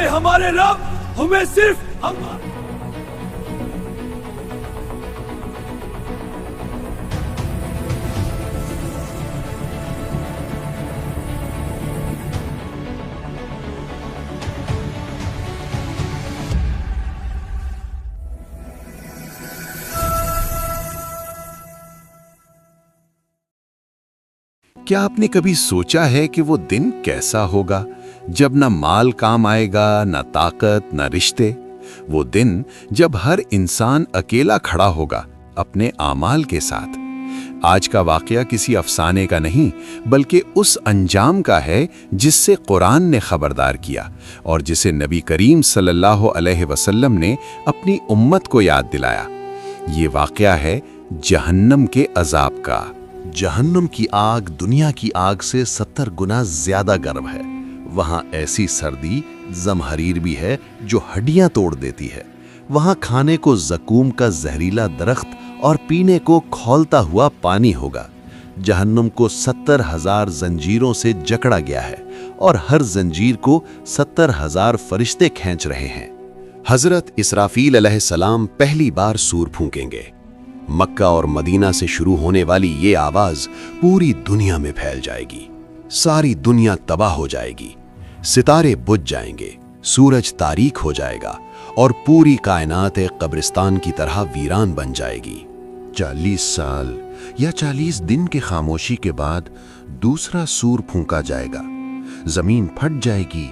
اے ہمارے رب ہمیں صرف کیا آپ نے کبھی سوچا ہے کہ وہ دن کیسا ہوگا جب نہ مال کام آئے گا، نہ طاقت، نہ رشتے؟ وہ دن جب ہر انسان اکیلا کھڑا ہوگا اپنے اعمال کے ساتھ۔ آج کا واقعہ کسی افسانے کا نہیں بلکہ اس انجام کا ہے جس سے قرآن نے خبردار کیا اور جسے نبی کریم صلی اللہ علیہ وسلم نے اپنی امت کو یاد دلایا۔ یہ واقعہ ہے جہنم کے عذاب کا۔ جہنم کی آگ دنیا کی آگ سے 70 گنا زیادہ گرم ہے۔ وہاں ایسی سردی زمہریر بھی ہے جو ہڈیاں توڑ دیتی ہے۔ وہاں کھانے کو زقوم کا زہریلا درخت اور پینے کو کھولتا ہوا پانی ہوگا۔ جہنم کو 70,000 زنجیروں سے جکڑا گیا ہے اور ہر زنجیر کو 70,000 فرشتے کھینچ رہے ہیں۔ حضرت اسرافیل علیہ السلام پہلی بار سور پھونکیں گے۔ مکہ اور مدینہ سے شروع ہونے والی یہ آواز پوری دنیا میں پھیل جائے گی۔ ساری دنیا تباہ ہو جائے گی، ستارے بجھ جائیں گے، سورج تاریک ہو جائے گا اور پوری کائنات قبرستان کی طرح ویران بن جائے گی۔ 40 سال یا 40 دن کی خاموشی کے بعد دوسرا سور پھونکا جائے گا۔ زمین پھٹ جائے گی،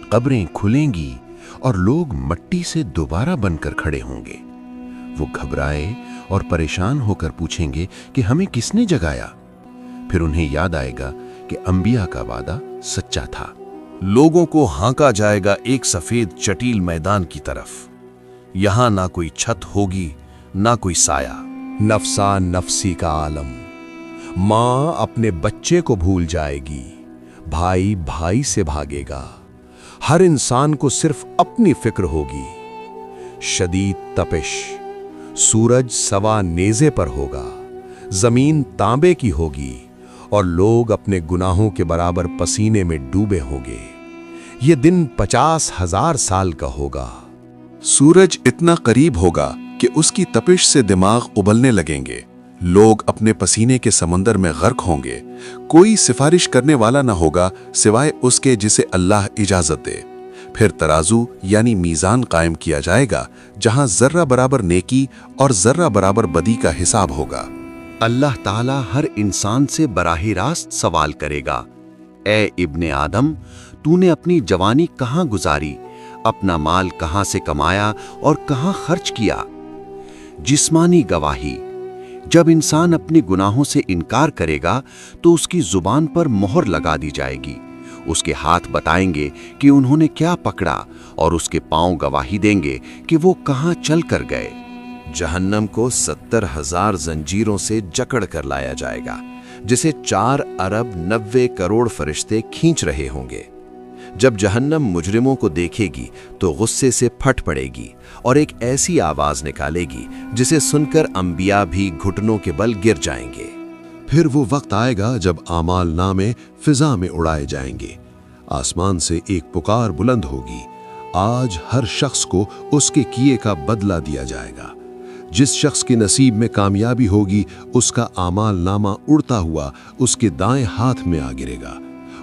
قبریں کھلیں گی اور لوگ مٹی سے دوبارہ بن کر کھڑے ہوں گے۔ وہ گھبرائے اور پریشان ہو کر پوچھیں گے کہ ہمیں کس نے جگایا؟ پھر انہیں یاد آئے گا کہ انبیاء کا وعدہ سچا تھا۔ لوگوں کو ہانکا جائے گا ایک سفید چٹیل میدان کی طرف۔ یہاں نہ کوئی چھت ہوگی نہ کوئی سایہ۔ نفسا نفسی کا عالم۔ ماں اپنے بچے کو بھول جائے گی، بھائی بھائی سے بھاگے گا، ہر انسان کو صرف اپنی فکر ہوگی۔ شدید تپش، سورج سوا نیزے پر ہوگا، زمین تانبے کی ہوگی اور لوگ اپنے گناہوں کے برابر پسینے میں ڈوبے ہوں گے۔ یہ دن 50,000 سال کا ہوگا۔ سورج اتنا قریب ہوگا کہ اس کی تپش سے دماغ ابلنے لگیں گے۔ لوگ اپنے پسینے کے سمندر میں غرق ہوں گے۔ کوئی سفارش کرنے والا نہ ہوگا سوائے اس کے جسے اللہ اجازت دے۔ پھر ترازو یعنی میزان قائم کیا جائے گا جہاں ذرہ برابر نیکی اور ذرہ برابر بدی کا حساب ہوگا۔ اللہ تعالیٰ ہر انسان سے براہ راست سوال کرے گا، اے ابن آدم، تو نے اپنی جوانی کہاں گزاری؟ اپنا مال کہاں سے کمایا اور کہاں خرچ کیا؟ جسمانی گواہی۔ جب انسان اپنے گناہوں سے انکار کرے گا تو اس کی زبان پر مہر لگا دی جائے گی۔ اس کے ہاتھ بتائیں گے کہ انہوں نے کیا پکڑا اور اس کے پاؤں گواہی دیں گے کہ وہ کہاں چل کر گئے۔ جہنم کو 70,000 زنجیروں سے جکڑ کر لایا جائے گا جسے 4 ارب 90 کروڑ فرشتے کھینچ رہے ہوں گے۔ جب جہنم مجرموں کو دیکھے گی تو غصے سے پھٹ پڑے گی اور ایک ایسی آواز نکالے گی جسے سن کر انبیاء بھی گھٹنوں کے بل گر جائیں گے۔ پھر وہ وقت آئے گا جب اعمال نامے فضا میں اڑائے جائیں گے۔ آسمان سے ایک پکار بلند ہوگی، آج ہر شخص کو اس کے کیے کا بدلہ دیا جائے گا۔ جس شخص کے نصیب میں کامیابی ہوگی اس کا اعمال نامہ اڑتا ہوا اس کے دائیں ہاتھ میں آ گرے گا۔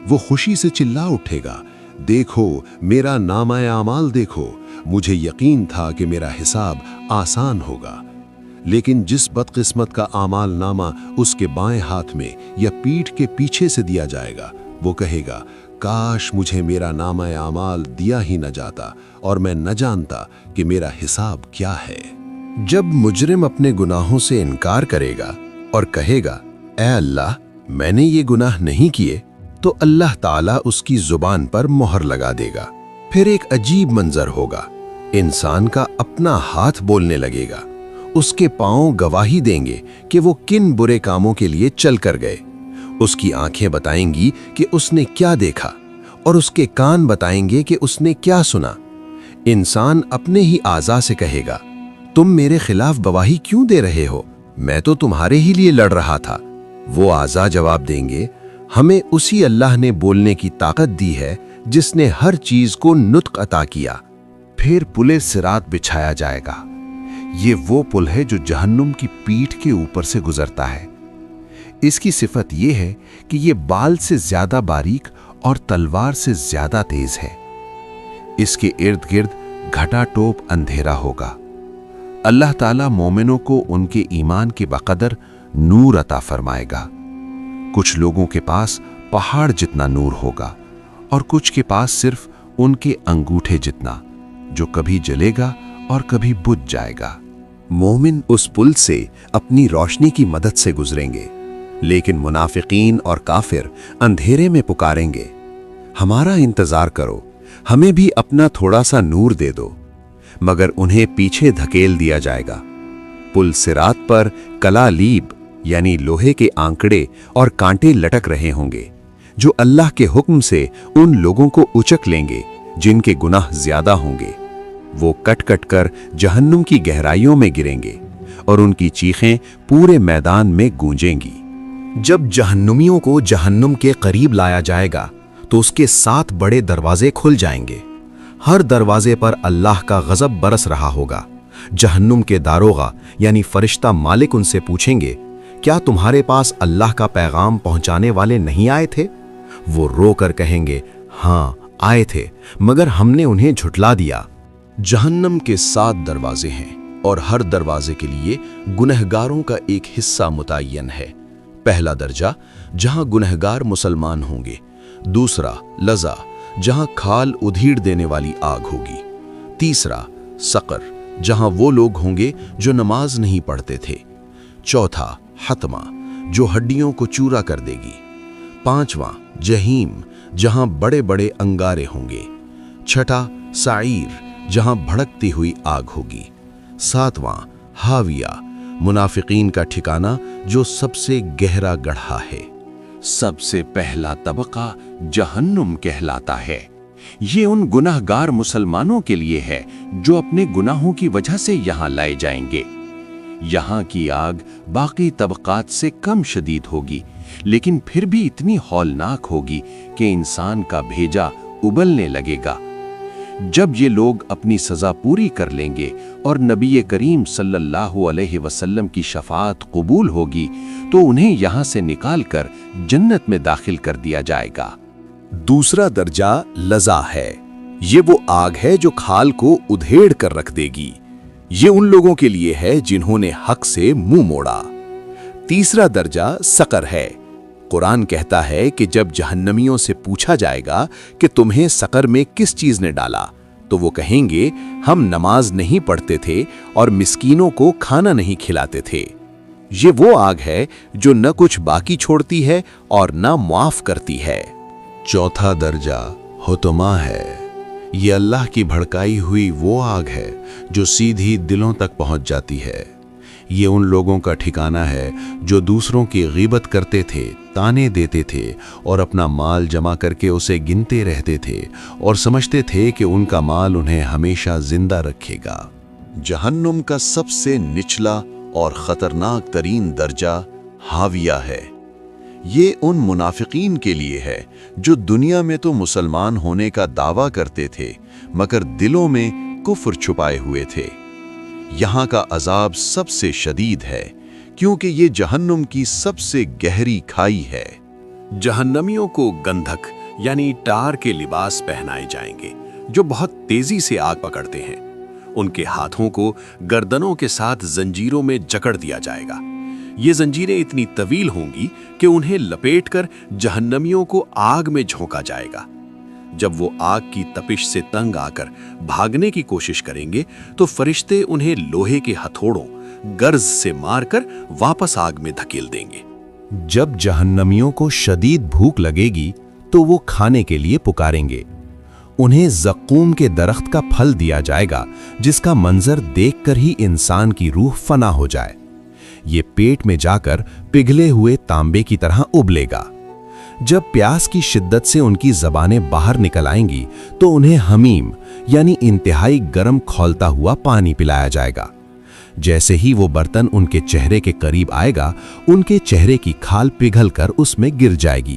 وہ خوشی سے چلا اٹھے گا، دیکھو میرا نامہ اعمال دیکھو، مجھے یقین تھا کہ میرا حساب آسان ہوگا۔ لیکن جس بدقسمت کا اعمال نامہ اس کے بائیں ہاتھ میں یا پیٹھ کے پیچھے سے دیا جائے گا، وہ کہے گا کاش مجھے میرا نامہ اعمال دیا ہی نہ جاتا اور میں نہ جانتا کہ میرا حساب کیا ہے۔ جب مجرم اپنے گناہوں سے انکار کرے گا اور کہے گا اے اللہ میں نے یہ گناہ نہیں کیے، تو اللہ تعالیٰ اس کی زبان پر مہر لگا دے گا۔ پھر ایک عجیب منظر ہوگا، انسان کا اپنا ہاتھ بولنے لگے گا، اس کے پاؤں گواہی دیں گے کہ وہ کن برے کاموں کے لیے چل کر گئے۔ اس کی آنکھیں بتائیں گی کہ اس نے کیا دیکھا اور اس کے کان بتائیں گے کہ اس نے کیا سنا۔ انسان اپنے ہی اعضاء سے کہے گا تم میرے خلاف گواہی کیوں دے رہے ہو؟ میں تو تمہارے ہی لیے لڑ رہا تھا۔ وہ اعضاء جواب دیں گے ہمیں اسی اللہ نے بولنے کی طاقت دی ہے جس نے ہر چیز کو نطق عطا کیا۔ پھر پل صراط بچھایا جائے گا۔ یہ وہ پل ہے جو جہنم کی پیٹھ کے اوپر سے گزرتا ہے۔ اس کی صفت یہ ہے کہ یہ بال سے زیادہ باریک اور تلوار سے زیادہ تیز ہے۔ اس کے ارد گرد گھٹا ٹوپ اندھیرا ہوگا۔ اللہ تعالیٰ مومنوں کو ان کے ایمان کے بقدر نور عطا فرمائے گا۔ کچھ لوگوں کے پاس پہاڑ جتنا نور ہوگا اور کچھ کے پاس صرف ان کے انگوٹھے جتنا، جو کبھی جلے گا اور کبھی بجھ جائے گا۔ مومن اس پل سے اپنی روشنی کی مدد سے گزریں گے، لیکن منافقین اور کافر اندھیرے میں پکاریں گے، ہمارا انتظار کرو، ہمیں بھی اپنا تھوڑا سا نور دے دو، مگر انہیں پیچھے دھکیل دیا جائے گا۔ پل صراط پر کلالیب یعنی لوہے کے آنکڑے اور کانٹے لٹک رہے ہوں گے، جو اللہ کے حکم سے ان لوگوں کو اچک لیں گے جن کے گناہ زیادہ ہوں گے۔ وہ کٹ کٹ کر جہنم کی گہرائیوں میں گریں گے اور ان کی چیخیں پورے میدان میں گونجیں گی۔ جب جہنمیوں کو جہنم کے قریب لایا جائے گا تو اس کے 7 بڑے دروازے کھل جائیں گے۔ ہر دروازے پر اللہ کا غضب برس رہا ہوگا۔ جہنم کے داروغہ یعنی فرشتہ مالک ان سے پوچھیں گے، کیا تمہارے پاس اللہ کا پیغام پہنچانے والے نہیں آئے تھے؟ وہ رو کر کہیں گے، ہاں آئے تھے، مگر ہم نے انہیں جھٹلا دیا۔ جہنم کے 7 دروازے ہیں اور ہر دروازے کے لیے گنہگاروں کا ایک حصہ متعین ہے۔ پہلا درجہ جہاں گنہگار مسلمان ہوں گے، دوسرا لظا جہاں کھال ادھیڑ دینے والی آگ ہوگی، تیسرا سقر جہاں وہ لوگ ہوں گے جو نماز نہیں پڑھتے تھے، چوتھا حتمہ جو ہڈیوں کو چورا کر دے گی، پانچواں جہیم جہاں بڑے بڑے انگارے ہوں گے، چھٹا سعیر جہاں بھڑکتی ہوئی آگ ہوگی، ساتواں ہاویہ منافقین کا ٹھکانہ جو سب سے گہرا گڑھا ہے۔ سب سے پہلا طبقہ جہنم کہلاتا ہے۔ یہ ان گناہگار مسلمانوں کے لیے ہے جو اپنے گناہوں کی وجہ سے یہاں لائے جائیں گے۔ یہاں کی آگ باقی طبقات سے کم شدید ہوگی، لیکن پھر بھی اتنی ہولناک ہوگی کہ انسان کا بھیجا ابلنے لگے گا۔ جب یہ لوگ اپنی سزا پوری کر لیں گے اور نبی کریم صلی اللہ علیہ وسلم کی شفاعت قبول ہوگی تو انہیں یہاں سے نکال کر جنت میں داخل کر دیا جائے گا۔ دوسرا درجہ لظا ہے۔ یہ وہ آگ ہے جو کھال کو ادھیڑ کر رکھ دے گی۔ یہ ان لوگوں کے لیے ہے جنہوں نے حق سے منہ موڑا۔ تیسرا درجہ سقر ہے۔ قرآن کہتا ہے کہ جب جہنمیوں سے پوچھا جائے گا کہ تمہیں سقر میں کس چیز نے ڈالا، تو وہ کہیں گے، ہم نماز نہیں پڑھتے تھے اور مسکینوں کو کھانا نہیں کھلاتے تھے۔ یہ وہ آگ ہے جو نہ کچھ باقی چھوڑتی ہے اور نہ معاف کرتی ہے۔ چوتھا درجہ حتمہ ہے۔ یہ اللہ کی بھڑکائی ہوئی وہ آگ ہے جو سیدھی دلوں تک پہنچ جاتی ہے۔ یہ ان لوگوں کا ٹھکانہ ہے جو دوسروں کی غیبت کرتے تھے، تانے دیتے تھے اور اپنا مال جمع کر کے اسے گنتے رہتے تھے اور سمجھتے تھے کہ ان کا مال انہیں ہمیشہ زندہ رکھے گا۔ جہنم کا سب سے نچلا اور خطرناک ترین درجہ ہاویہ ہے۔ یہ ان منافقین کے لیے ہے جو دنیا میں تو مسلمان ہونے کا دعویٰ کرتے تھے مگر دلوں میں کفر چھپائے ہوئے تھے۔ یہاں کا عذاب سب سے شدید ہے کیونکہ یہ جہنم کی سب سے گہری کھائی ہے۔ جہنمیوں کو گندھک یعنی ٹار کے لباس پہنائے جائیں گے جو بہت تیزی سے آگ پکڑتے ہیں۔ ان کے ہاتھوں کو گردنوں کے ساتھ زنجیروں میں جکڑ دیا جائے گا۔ یہ زنجیریں اتنی طویل ہوں گی کہ انہیں لپیٹ کر جہنمیوں کو آگ میں جھونکا جائے گا۔ جب وہ آگ کی تپش سے تنگ آ کر بھاگنے کی کوشش کریں گے تو فرشتے انہیں لوہے کے ہتھوڑوں گرز سے مار کر واپس آگ میں دھکیل دیں گے۔ جب جہنمیوں کو شدید بھوک لگے گی تو وہ کھانے کے لیے پکاریں گے۔ انہیں زقوم کے درخت کا پھل دیا جائے گا جس کا منظر دیکھ کر ہی انسان کی روح فنا ہو جائے۔ یہ پیٹ میں جا کر پگھلے ہوئے تانبے کی طرح ابلے گا۔ جب پیاس کی شدت سے ان کی زبانیں باہر نکل آئیں گی تو انہیں حمیم یعنی انتہائی گرم کھولتا ہوا پانی پلایا جائے گا۔ جیسے ہی وہ برتن ان کے چہرے کے قریب آئے گا، ان کے چہرے کی کھال پگھل کر اس میں گر جائے گی۔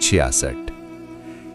66,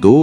2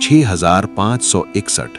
6561,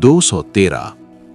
213।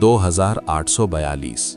2842।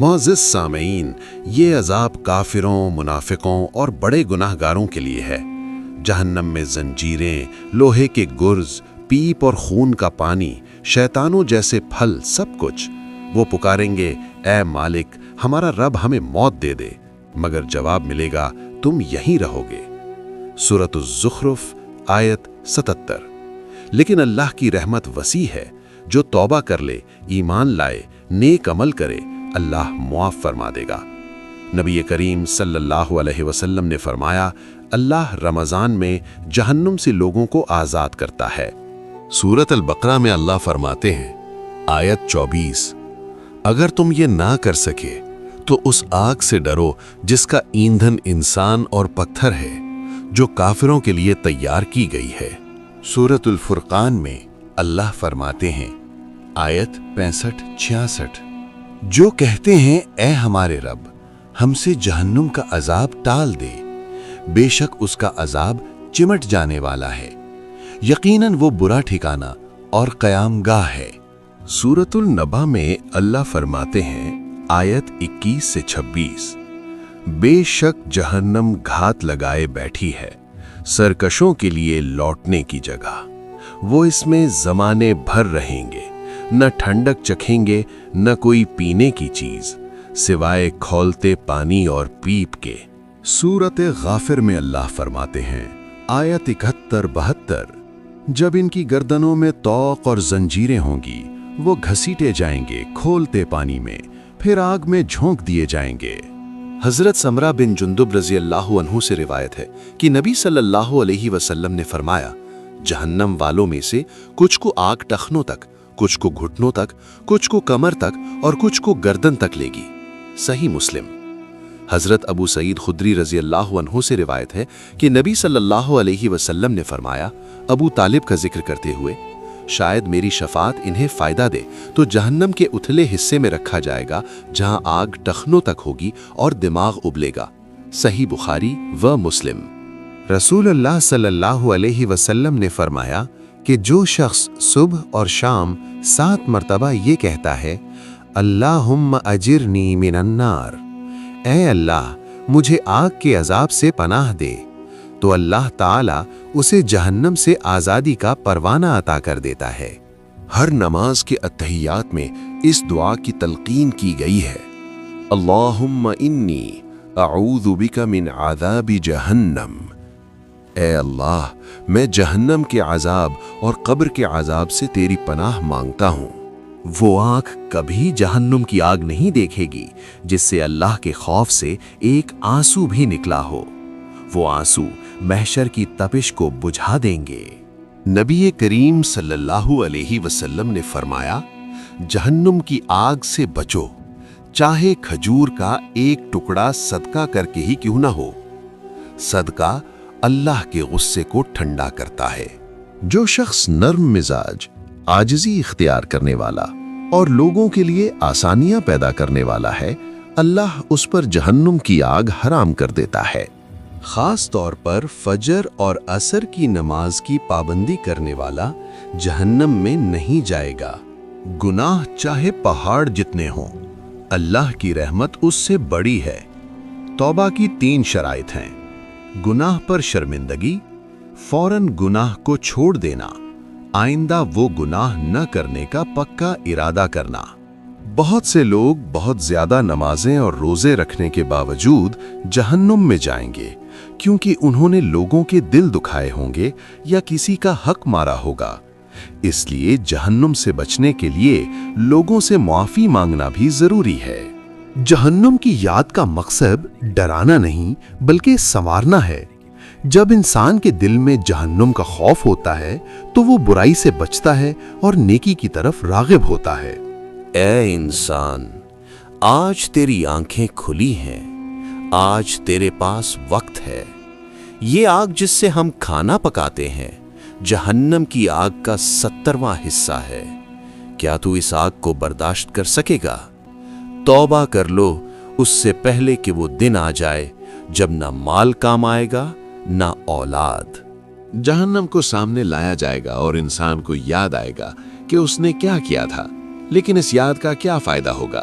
معزز سامعین، یہ عذاب کافروں، منافقوں اور بڑے گناہ گاروں کے لیے ہے۔ جہنم میں زنجیریں، لوہے کے گرز، پیپ اور خون کا پانی، شیطانوں جیسے پھل، سب کچھ۔ وہ پکاریں گے، اے مالک، ہمارا رب ہمیں موت دے دے، مگر جواب ملے گا، تم یہیں رہو گے۔ سورۃ الزخرف آیت 77۔ لیکن اللہ کی رحمت وسیع ہے، جو توبہ کر لے، ایمان لائے، نیک عمل کرے، اللہ معاف فرما دے گا۔ نبی کریم صلی اللہ علیہ وسلم نے فرمایا، اللہ رمضان میں جہنم سے لوگوں کو آزاد کرتا ہے۔ سورۃ البقرہ میں اللہ فرماتے ہیں، آیت 24، اگر تم یہ نہ کر سکے تو اس آگ سے ڈرو جس کا ایندھن انسان اور پتھر ہے، جو کافروں کے لیے تیار کی گئی ہے۔ سورۃ الفرقان میں اللہ فرماتے ہیں، آیت 65-66، جو کہتے ہیں اے ہمارے رب، ہم سے جہنم کا عذاب ٹال دے، بے شک اس کا عذاب چمٹ جانے والا ہے، یقیناً وہ برا ٹھکانہ اور قیام گاہ ہے۔ سورۃ النبا میں اللہ فرماتے ہیں، آیت 21-26، بے شک جہنم گھات لگائے بیٹھی ہے، سرکشوں کے لیے لوٹنے کی جگہ، وہ اس میں زمانے بھر رہیں گے، نہ ٹھنڈک چکھیں گے نہ کوئی پینے کی چیز سوائے کھولتے پانی اور پیپ کے۔ سورۃ غافر میں اللہ فرماتے ہیں، آیت 71-72، جب ان کی گردنوں میں طوق اور زنجیریں ہوں گی، وہ گھسیٹے جائیں گے کھولتے پانی میں، پھر آگ میں جھونک دیے جائیں گے۔ حضرت سمرہ بن جندب رضی اللہ عنہ سے روایت ہے کہ نبی صلی اللہ علیہ وسلم نے فرمایا، جہنم والوں میں سے کچھ کو آگ ٹخنوں تک، کچھ کو گھٹنوں تک، کچھ کو کمر تک اور کچھ کو گردن تک لے گی۔ صحیح مسلم۔ حضرت ابو سعید خدری رضی اللہ عنہ سے روایت ہے کہ نبی صلی اللہ علیہ وسلم نے فرمایا، ابو طالب کا ذکر کرتے ہوئے، شاید میری شفاعت انہیں فائدہ دے تو جہنم کے اتھلے حصے میں رکھا جائے گا جہاں آگ ٹخنوں تک ہوگی اور دماغ ابلے گا۔ صحیح بخاری و مسلم۔ رسول اللہ صلی اللہ علیہ وسلم نے فرمایا کہ جو شخص صبح اور شام 7 مرتبہ یہ کہتا ہے، اللہم اجرنی من النار، اے اللہ مجھے آگ کے عذاب سے پناہ دے، تو اللہ تعالیٰ اسے جہنم سے آزادی کا پروانہ عطا کر دیتا ہے۔ ہر نماز کے اتحیات میں اس دعا کی تلقین کی گئی ہے، اللہم انی اعوذ بک من عذاب جہنم، اے اللہ میں جہنم کے عذاب اور قبر کے عذاب سے تیری پناہ مانگتا ہوں۔ وہ آنکھ کبھی جہنم کی آگ نہیں دیکھے گی جس سے اللہ کے خوف سے ایک آنسو بھی نکلا ہو۔ وہ آنسو محشر کی تپش کو بجھا دیں گے۔ نبی کریم صلی اللہ علیہ وسلم نے فرمایا، جہنم کی آگ سے بچو، چاہے کھجور کا ایک ٹکڑا صدقہ کر کے ہی کیوں نہ ہو۔ صدقہ اللہ کے غصے کو ٹھنڈا کرتا ہے۔ جو شخص نرم مزاج، عاجزی اختیار کرنے والا اور لوگوں کے لیے آسانیاں پیدا کرنے والا ہے، اللہ اس پر جہنم کی آگ حرام کر دیتا ہے۔ خاص طور پر فجر اور عصر کی نماز کی پابندی کرنے والا جہنم میں نہیں جائے گا۔ گناہ چاہے پہاڑ جتنے ہوں، اللہ کی رحمت اس سے بڑی ہے۔ توبہ کی 3 شرائط ہیں: گناہ پر شرمندگی، فوراً گناہ کو چھوڑ دینا، آئندہ وہ گناہ نہ کرنے کا پکا ارادہ کرنا۔ بہت سے لوگ بہت زیادہ نمازیں اور روزے رکھنے کے باوجود جہنم میں جائیں گے، کیونکہ انہوں نے لوگوں کے دل دکھائے ہوں گے یا کسی کا حق مارا ہوگا۔ اس لیے جہنم سے بچنے کے لیے لوگوں سے معافی مانگنا بھی ضروری ہے۔ جہنم کی یاد کا مقصد ڈرانا نہیں بلکہ سنوارنا ہے۔ جب انسان کے دل میں جہنم کا خوف ہوتا ہے تو وہ برائی سے بچتا ہے اور نیکی کی طرف راغب ہوتا ہے۔ اے انسان، آج تیری آنکھیں کھلی ہیں، آج تیرے پاس وقت ہے۔ یہ آگ جس سے ہم کھانا پکاتے ہیں جہنم کی آگ کا 70واں حصہ ہے۔ کیا تو اس آگ کو برداشت کر سکے گا؟ توبہ کر لو اس سے پہلے کہ وہ دن آ جائے جب نہ مال کام آئے گا نہ اولاد۔ جہنم کو سامنے لایا جائے گا اور انسان کو یاد آئے گا کہ اس نے کیا کیا تھا، لیکن اس یاد کا کیا فائدہ ہوگا